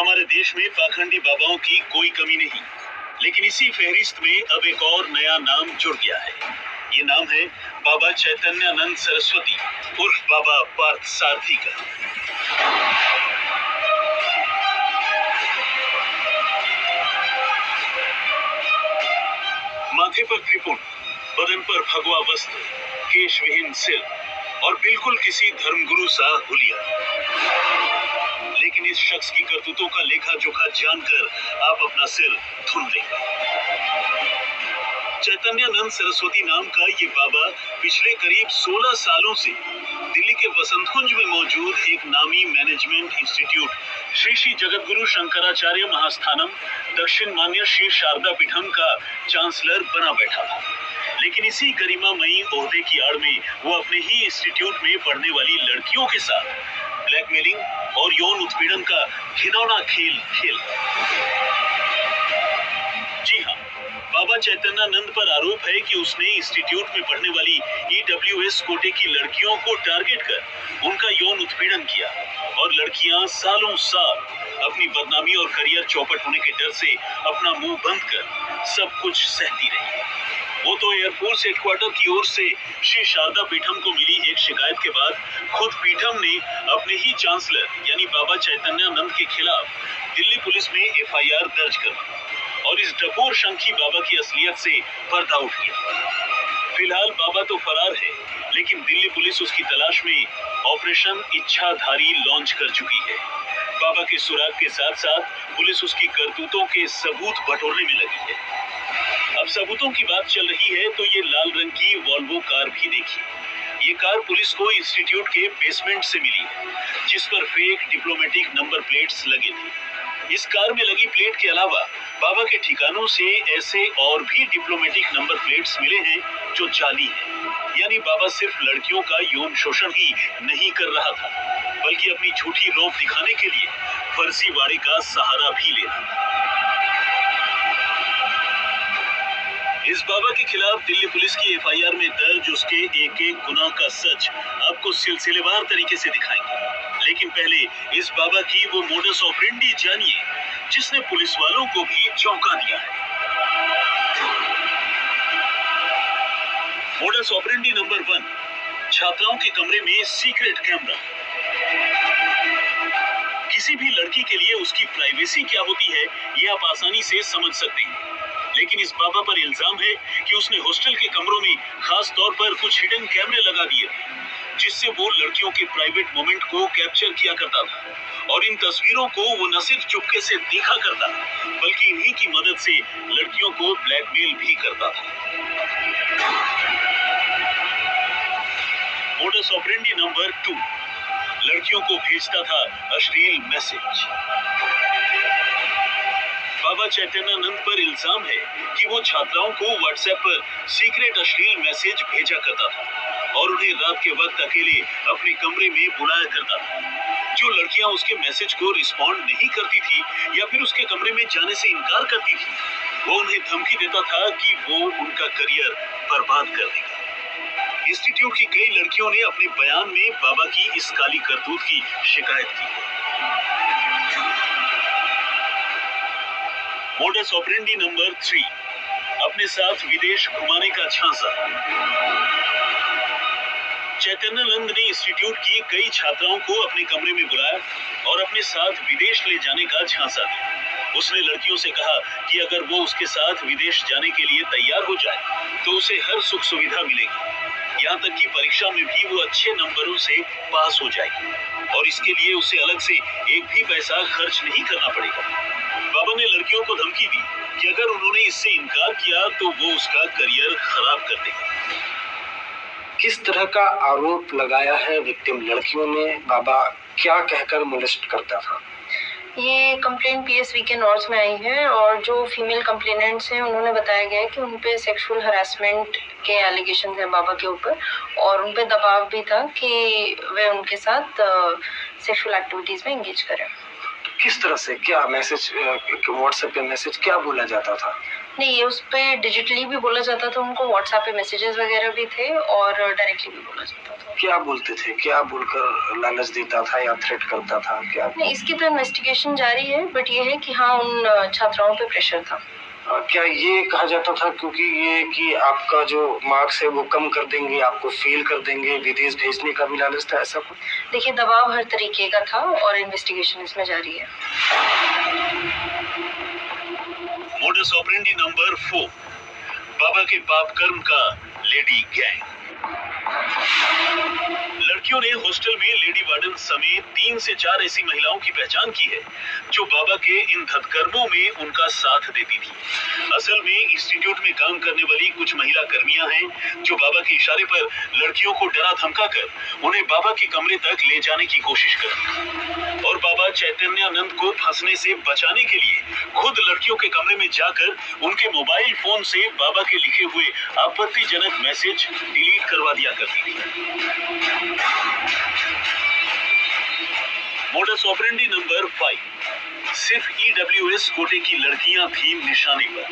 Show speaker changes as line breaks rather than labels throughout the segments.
हमारे देश में पाखंडी बाबाओं की कोई कमी नहीं, लेकिन इसी फहरिस्त में अब एक और नया नाम जुड़ गया है। ये नाम है बाबा चैतन्यानंद सरस्वती उर्फ बाबा पार्थ सारथी का। माथे पर त्रिपुंड, बदन पर भगवा वस्त्र, केश विहीन सिर और बिल्कुल किसी धर्मगुरु सा हुलिया। लेकिन इस शख्स की करतूतों का लेखा जोखा जानकर आप अपना सिर थूम देंगे। चैतन्यानंद सरस्वती नाम का ये बाबा पिछले करीब 16 सालों से दिल्ली के वसंत कुंज में मौजूद एक नामी मैनेजमेंट इंस्टीट्यूट श्री श्री जगतगुरु शंकराचार्य महास्थानम दक्षिण मान्य श्री शारदा पीठम का चांसलर बना बैठा था। लेकिन इसी गरिमामयी ओहदे की आड़ में वो अपने ही इंस्टीट्यूट में पढ़ने वाली लड़कियों के साथ ब्लैकमेलिंग और यौन उत्पीड़न का घिनौना खेल खेल। जी हाँ, बाबा चैतन्यानंद पर आरोप है कि उसने इंस्टीट्यूट में पढ़ने वाली EWS कोटे की लड़कियों को टारगेट कर उनका यौन उत्पीड़न किया और लड़कियां सालों साल अपनी बदनामी और करियर चौपट होने के डर से अपना मुंह बंद कर सब कुछ सहती रही। वो तो एयरफोर्स हेडक्वार्टर की ओर से श्री शारदा पीठम को मिली एक शिकायत के बाद खुद पीठम ने अपने ही चांसलर यानी बाबा चैतन्यानंद के खिलाफ दिल्ली पुलिस में FIR दर्ज कर और इस डकोर शंखी बाबा की असलियत से पर्दा उठ गया। फिलहाल बाबा तो फरार है, लेकिन दिल्ली पुलिस उसकी तलाश में ऑपरेशन इच्छाधारी लॉन्च कर चुकी है। बाबा के सुराग के साथ साथ पुलिस उसकी करतूतों के सबूत बटोरने में लगी है। अब सबूतों की बात चल रही है तो ये लाल रंग की वॉल्वो कार भी देखिए। ये कार पुलिस को इंस्टीट्यूट के बेसमेंट से मिली है, जिस पर फेक डिप्लोमेटिक नंबर प्लेट्स लगे थे। इस कार में लगी प्लेट के अलावा बाबा के ठिकानों से ऐसे और भी डिप्लोमेटिक नंबर प्लेट्स मिले हैं जो जाली हैं। यानी बाबा सिर्फ लड़कियों का यौन शोषण ही नहीं कर रहा था, बल्कि अपनी झूठी रौब दिखाने के लिए फर्जीवाड़े का सहारा भी ले रहा था। इस बाबा के खिलाफ दिल्ली पुलिस की FIR में दर्ज उसके एक एक गुनाह का सच आपको सिलसिलेवार तरीके से दिखाएंगे। लेकिन पहले इस बाबा की वो मोडस ऑपरेंडी जानिए जिसने पुलिस वालों को भी चौंका दिया है। मोडस ऑपरेंडी नंबर 1, छात्राओं के कमरे में सीक्रेट कैमरा। किसी भी लड़की के लिए उसकी प्राइवेसी क्या होती है ये आप आसानी से समझ सकते हैं, लेकिन इस बाबा पर इल्जाम है कि उसने हॉस्टल के कमरों में खास तौर पर कुछ हिडन कैमरे लगा दिए थे, जिससे वो लड़कियों के प्राइवेट मोमेंट को कैप्चर किया करता था और इन तस्वीरों को वो न सिर्फ चुपके से देखा करता बल्कि इन्हीं की मदद से लड़कियों को ब्लैकमेल भी करता था। मोडस ऑपरेंडी नंबर 2, लड़कियों को भेजता था अश्लील मैसेज। बाबा चैतन्यानंद पर इल्जाम है कि वो छात्राओं को व्हाट्सएप पर सीक्रेट अश्लील मैसेज भेजा करता था और उन्हें रात के वक्त अकेले अपने कमरे में बुलाया करता था। जो लड़कियां उसके मैसेज को रिस्पॉन्ड नहीं करती थी या फिर उसके कमरे में जाने से इनकार करती थी, वो उन्हें धमकी देता था कि वो उनका करियर बर्बाद कर देगा। इंस्टीट्यूट की कई लड़कियों ने अपने बयान में बाबा की इस काली करतूत की शिकायत की है। मोडस ऑपरेंडी नंबर 3, अपने साथ विदेश घुमाने का झांसा। चैतन्यानंद ने इंस्टीट्यूट की कई छात्राओं को अपने कमरे में बुलाया और अपने साथ विदेश ले जाने का झांसा दिया। उसने लड़कियों से कहा कि अगर वो उसके साथ विदेश जाने के लिए तैयार हो जाए तो उसे हर सुख सुविधा मिलेगी, यहाँ तक कि परीक्षा में भी वो अच्छे नंबरों से पास हो जाएगी और इसके लिए उसे अलग से एक भी पैसा खर्च नहीं करना पड़ेगा। बाबा ने लड़कियों को धमकी दी कि अगर उन्होंने इससे इनकार किया तो वो उसका करियर खराब कर देगा।
किस तरह का आरोप लगाया है विक्टिम लड़कियों ने? बाबा क्या कहकर मोलेस्ट करता था?
ये कंप्लेंट PS वीकेंड नॉर्थ में आई है और जो फीमेल कंप्लेनेंट्स हैं उन्होंने बताया गया है कि उन पे सेक्सुअल हरासमेंट के एलिगेशन है बाबा के ऊपर और उन पे दबाव भी था कि वे उनके साथ सेक्सुअल एक्टिविटीज में एंगेज करें।
किस तरह से, क्या मैसेज, व्हाट्सएप पे मैसेज क्या बोला जाता था?
नहीं, ये उस पे डिजिटली भी बोला जाता था उनको, व्हाट्सएप पे मैसेजेस वगैरह भी थे और डायरेक्टली भी बोला जाता था।
क्या बोलते थे, क्या बोलकर लालच देता था या थ्रेट करता था, क्या?
नहीं, इसकी तो इन्वेस्टिगेशन जारी है, बट ये है कि हाँ, उन छात्राओं पे प्रेशर था।
क्या ये कहा जाता था क्योंकि ये कि आपका जो मार्क्स है वो कम कर देंगे, आपको फेल कर देंगे, विदेश भेजने का भी लालच था, ऐसा कुछ?
देखिए, दबाव हर तरीके का था और इन्वेस्टिगेशन इसमें जारी है।
मोडस ऑपरेंडी नंबर 4, बाबा के पाप कर्म का लेडी गैंग। लड़कियों ने हॉस्टल में लेडी वार्डन समेत 3 से 4 ऐसी महिलाओं की पहचान की है जो बाबा के इन धर्मकर्मों में उनका साथ देती थी। असल में इंस्टीट्यूट में काम करने वाली कुछ महिला कर्मियां हैं जो बाबा के इशारे पर लड़कियों को डरा धमकाकर उन्हें बाबा के कमरे तक ले जाने की कोशिश करती और बाबा चैतन्यानंद को फंसने से बचाने के लिए खुद लड़कियों के कमरे में जाकर उनके मोबाइल फोन से बाबा के लिखे हुए आपत्तिजनक मैसेज डिलीट करवा दिया करती थी। मोडस ऑपरेंडी नंबर 5, सिर्फ EWS कोटे की लड़कियां थी निशाने पर।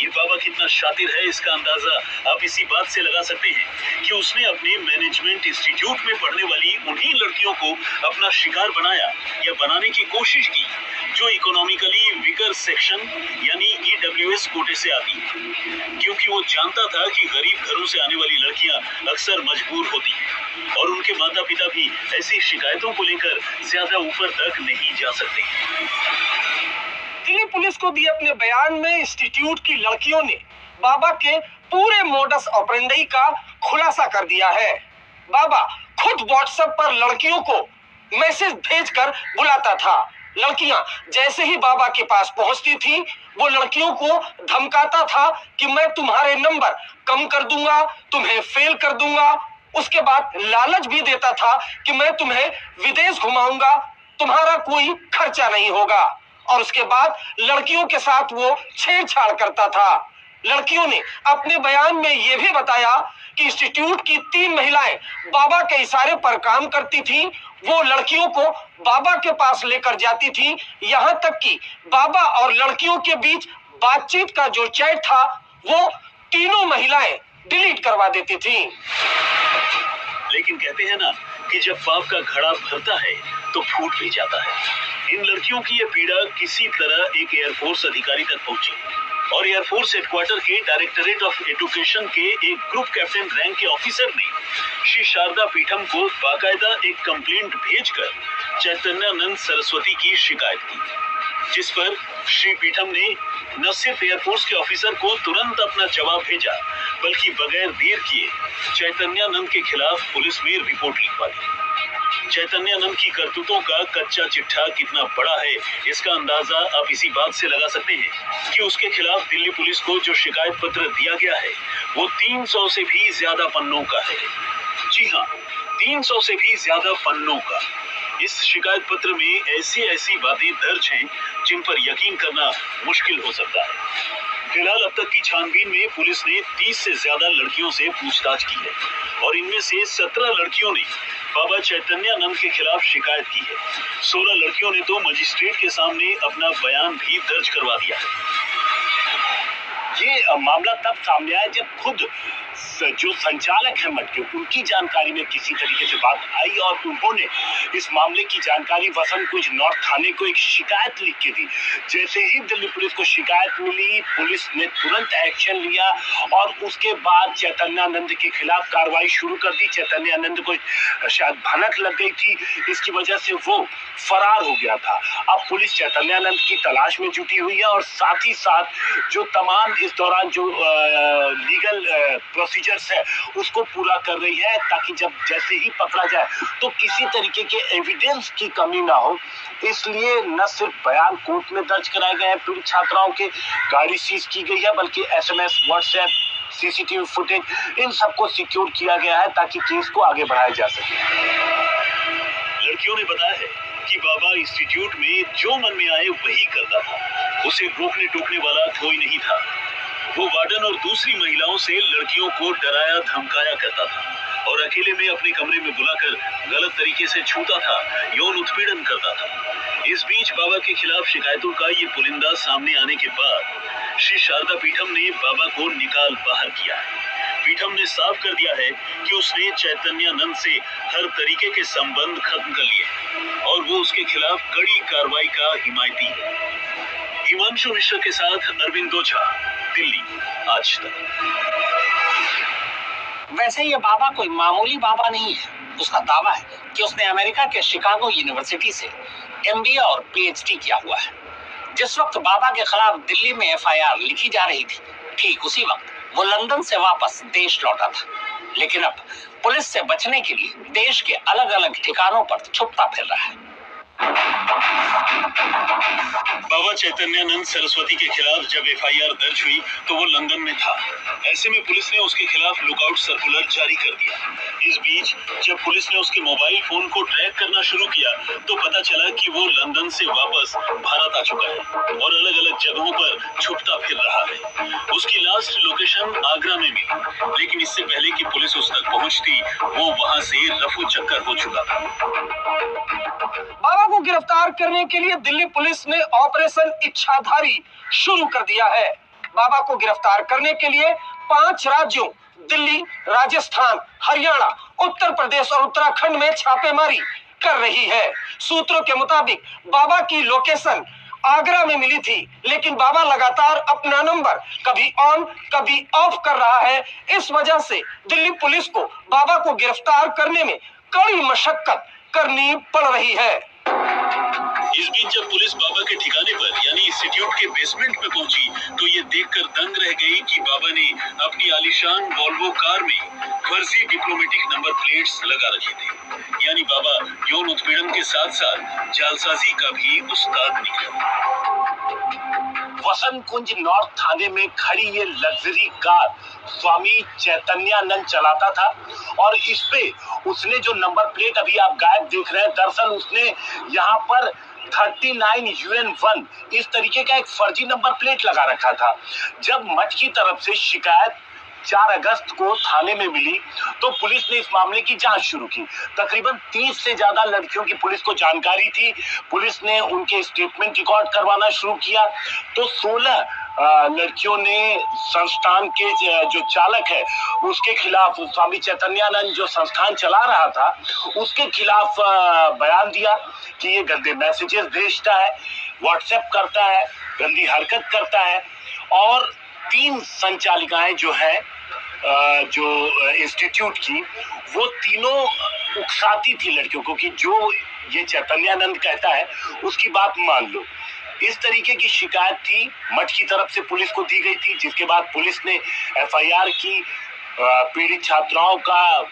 ये बाबा कितना शातिर है इसका अंदाजा आप इसी बात से लगा सकते हैं कि उसने अपने मैनेजमेंट इंस्टीट्यूट में पढ़ने वाली उन्हीं लड़कियों को अपना शिकार बनाया या बनाने की कोशिश की जो इकोनॉमिकली वीकर सेक्शन यानी EWS कोटे से आती है, क्योंकि वो जानता था कि गरीब घरों से आने वाली लड़कियां अक्सर मजबूर होती हैं और उनके माता पिता भी ऐसी शिकायतों को लेकर ज्यादा ऊपर तक नहीं जा सकते।
दिल्ली पुलिस को दिए अपने बयान में इंस्टीट्यूट की लड़कियों ने बाबा के पूरे मोडस ऑपरेंडी का खुलासा कर दिया है। बाबा खुद व्हाट्सएप पर लड़कियों को मैसेज भेजकर बुलाता था। लड़कियां जैसे ही बाबा के पास पहुंचती थी वो लड़कियों को धमकाता था कि मैं तुम्हारे नंबर कम कर दूंगा, तुम्हें फेल कर दूंगा। उसके बाद लालच भी देता था कि मैं तुम्हें विदेश घुमाऊंगा, तुम्हारा कोई खर्चा नहीं होगा। और उसके बाद लड़कियों के साथ वो छेड़छाड़ करता था। लड़कियों ने अपने बयान में ये भी बताया कि इंस्टीट्यूट की 3 महिलाएं बाबा के इशारे पर काम करती थी। वो लड़कियों को बाबा के पास लेकर जाती थी, यहाँ तक कि बाबा और लड़कियों के बीच बातचीत का जो चैट था वो तीनों महिलाएं डिलीट करवा देती थी।
लेकिन कहते हैं ना कि जब पाप का घड़ा भरता है तो फूट भी जाता है। इन लड़कियों की यह पीड़ा किसी तरह एक एयरफोर्स अधिकारी तक पहुंची और एयरफोर्स हेडक्वार्टर के डायरेक्टरेट ऑफ एजुकेशन के एक ग्रुप कैप्टन रैंक के ऑफिसर ने श्री शारदा पीठम को बाकायदा एक कंप्लेंट भेजकर चैतन्यानंद सरस्वती की शिकायत की, जिस पर श्री पीठम ने न सिर्फ एयरफोर्स के ऑफिसर को तुरंत अपना जवाब भेजा बल्कि बगैर देर किए चैतन्यानंद के खिलाफ पुलिस में रिपोर्ट लिखवा दी। चैतन्यानंद की करतूतों का कच्चा चिट्ठा कितना बड़ा है इसका अंदाजा आप इसी बात से लगा सकते हैं कि उसके खिलाफ दिल्ली पुलिस को जो शिकायत पत्र दिया गया है वो 300 से भी ज्यादा पन्नों का है। जी हाँ, 300 से भी ज्यादा पन्नों का। इस शिकायत पत्र में ऐसी बातें दर्ज हैं जिन पर यकीन करना मुश्किल हो सकता है। फिलहाल अब तक की छानबीन में पुलिस ने 30 से ज्यादा लड़कियों से पूछताछ की है और इनमें से 17 लड़कियों ने बाबा चैतन्यानंद के खिलाफ शिकायत की है। 16 लड़कियों ने तो मजिस्ट्रेट के सामने अपना बयान भी दर्ज करवा दिया है।
ये मामला तब सामने आया जब खुद जो संचालक है मठ के उनकी जानकारी में किसी तरीके से बात आई और उन्होंने इस मामले की जानकारी वसंत कुंज नॉर्थ थाने को एक शिकायत लिख के दी। जैसे ही दिल्ली पुलिस को शिकायत मिली पुलिस ने तुरंत एक्शन लिया और उसके बाद चैतन्यानंद के खिलाफ कार्रवाई शुरू कर दी। चैतन्यानंद को शायद भनक लग गई थी, इसकी वजह से वो फरार हो गया था। अब पुलिस चैतन्यानंद की तलाश में जुटी हुई है और साथ ही साथ जो तमाम इस दौरान जो लीगल प्रोसीजर्स है उसको पूरा कर रही है ताकि जब जैसे ही पकड़ा जाए तो किसी तरीके के एविडेंस की कमी ना हो। इसलिए न सिर्फ बयान कोर्ट में दर्ज कराए गए हैं पीड़ित छात्राओं के, गाड़ी सीज की गई है, बल्कि SMS, व्हाट्सएप, CCTV फुटेज इन सबको सिक्योर किया गया है ताकि केस को आगे बढ़ाया जा सके।
लड़कियों ने बताया है कि बाबा इंस्टीट्यूट में जो मन में आए वही करता था, उसे रोकने टोकने वाला कोई नहीं था। वो वार्डन और दूसरी महिलाओं से लड़कियों को डराया धमकाया करता था और अकेले में अपने कमरे में बुलाकर गलत तरीके से छूता था, यौन उत्पीड़न करता था। इस बीच बाबा के खिलाफ शिकायतों का ये पुलिंदा सामने आने के बाद श्री शारदा पीठम ने बाबा को निकाल बाहर किया है। पीठम ने साफ कर दिया है कि उसने चैतन्यानंद से हर तरीके के संबंध खत्म कर लिए और वो उसके खिलाफ कड़ी कार्रवाई का हिमायती है। हिमांशु मिश्र के साथ अरविंद ओझा, दिल्ली, आज तक।
वैसे ये बाबा कोई मामूली बाबा नहीं है। उसका दावा है कि उसने अमेरिका के शिकागो यूनिवर्सिटी से MBA और PhD किया हुआ है। जिस वक्त बाबा के खिलाफ दिल्ली में FIR लिखी जा रही थी, ठीक उसी वक्त वो लंदन से वापस देश लौटा था, लेकिन अब पुलिस से बचने के लिए देश के अलग अलग ठिकानों पर छुपता फिर रहा है।
बाबा चैतन्यानंद सरस्वती के खिलाफ जब FIR दर्ज हुई तो वो लंदन में था। ऐसे में पुलिस ने उसके खिलाफ लुकआउट सर्कुलर जारी कर दिया। इस बीच जब पुलिस ने उसके मोबाइल फोन को ट्रैक करना शुरू किया तो पता चला कि वो लंदन से वापस भारत आ चुका है और अलग अलग जगहों पर छुपता फिर रहा है। उसकी लास्ट लोकेशन आगरा में मिली, लेकिन इससे पहले कि पुलिस उस तक पहुंचती वो वहां से रफू चक्कर हो चुका था।
बाबा को गिरफ्तार करने के लिए दिल्ली पुलिस ने ऑपरेशन इच्छाधारी शुरू कर दिया है। बाबा को गिरफ्तार करने के लिए 5 राज्यों दिल्ली, राजस्थान, हरियाणा, उत्तर प्रदेश और उत्तराखंड में छापेमारी कर रही है। सूत्रों के मुताबिक बाबा की लोकेशन आगरा में मिली थी, लेकिन बाबा लगातार अपना नंबर कभी ऑन कभी ऑफ कर रहा है। इस वजह से दिल्ली पुलिस को बाबा को गिरफ्तार करने में कड़ी मशक्कत करनी पड़ रही है।
इस बीच जब पुलिस बाबा के ठिकाने पर यानी इंस्टीट्यूट के बेसमेंट में पहुंची तो ये देखकर दंग रह गई कि बाबा ने अपनी आलीशान वॉल्वो कार में फर्जी डिप्लोमेटिक नंबर प्लेट्स लगा रखे थे। यानी बाबा यौन उत्पीड़न के साथ साथ जालसाजी का भी उस्ताद निकला।
वसंत कुंज नॉर्थ थाने में खड़ी ये लग्जरी कार स्वामी चैतन्यानंद चलाता था और इस पे उसने जो नंबर प्लेट अभी आप गायब देख रहे हैं, दरअसल उसने यहाँ पर 39 UN1 इस तरीके का एक फर्जी नंबर प्लेट लगा रखा था। जब मठ की तरफ से शिकायत 4 अगस्त को थाने में मिली तो पुलिस ने इस मामले की जांच शुरू की। तकरीबन 30 से ज्यादा लड़कियों की पुलिस को जानकारी थी। पुलिस ने उनके स्टेटमेंट रिकॉर्ड करवाना शुरू किया तो 16 लड़कियों ने संस्थान के जो चालक है उसके खिलाफ, स्वामी चैतन्यानंद जो संस्थान चला रहा था उसके खिलाफ बयान दिया कि ये गंदे मैसेजेस भेजता है, व्हाट्सएप करता है, गंदी हरकत करता है। और 3 संचालिकाएं जो है जो इंस्टीट्यूट की, वो तीनों उकसाती थी लड़कियों को कि जो ये चैतन्यानंद कहता है उसकी बात मान लो। इस तरीके की शिकायत थी मठ की तरफ से पुलिस को दी गई थी, जिसके बाद पुलिस ने FIR की, पीड़ित छात्राओं का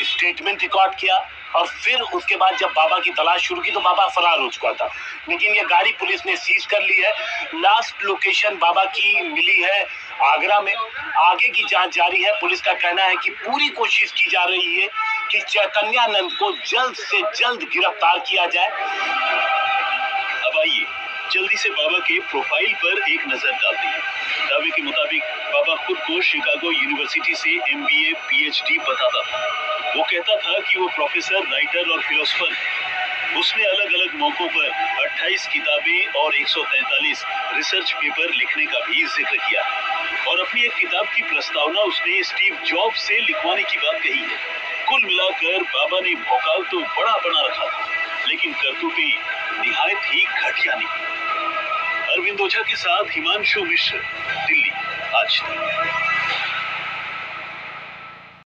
स्टेटमेंट रिकॉर्ड किया और फिर उसके बाद जब बाबा की तलाश शुरू की तो बाबा फरार हो चुका था। लेकिन ये गाड़ी पुलिस ने सीज कर ली है। लास्ट लोकेशन बाबा की मिली है आगरा में। आगे की जांच जारी है। पुलिस का कहना है कि पूरी कोशिश की जा रही है कि चैतन्यानंद को जल्द से जल्द गिरफ्तार किया जाए।
अब आइए जल्दी से बाबा के प्रोफाइल पर एक नजर डालते हैं। दावे के मुताबिक बाबा खुद को शिकागो यूनिवर्सिटी से MBA PhD बताता था। वो कहता था कि वो प्रोफेसर, राइटर और फिलोसोफर है। उसने अलग अलग मौकों पर 28 किताबें और 143 रिसर्च पेपर लिखने का भी जिक्र किया और अपनी एक किताब की प्रस्तावना उसने स्टीव जॉब्स से लिखवाने की बात कही है। कुल मिलाकर बाबा ने भौकाल तो बड़ा बना रखा था, लेकिन करतूतें निहायत ही घटिया निकली। अरविंद ओझा के साथ हिमांशु मिश्र, दिल्ली, आज तक।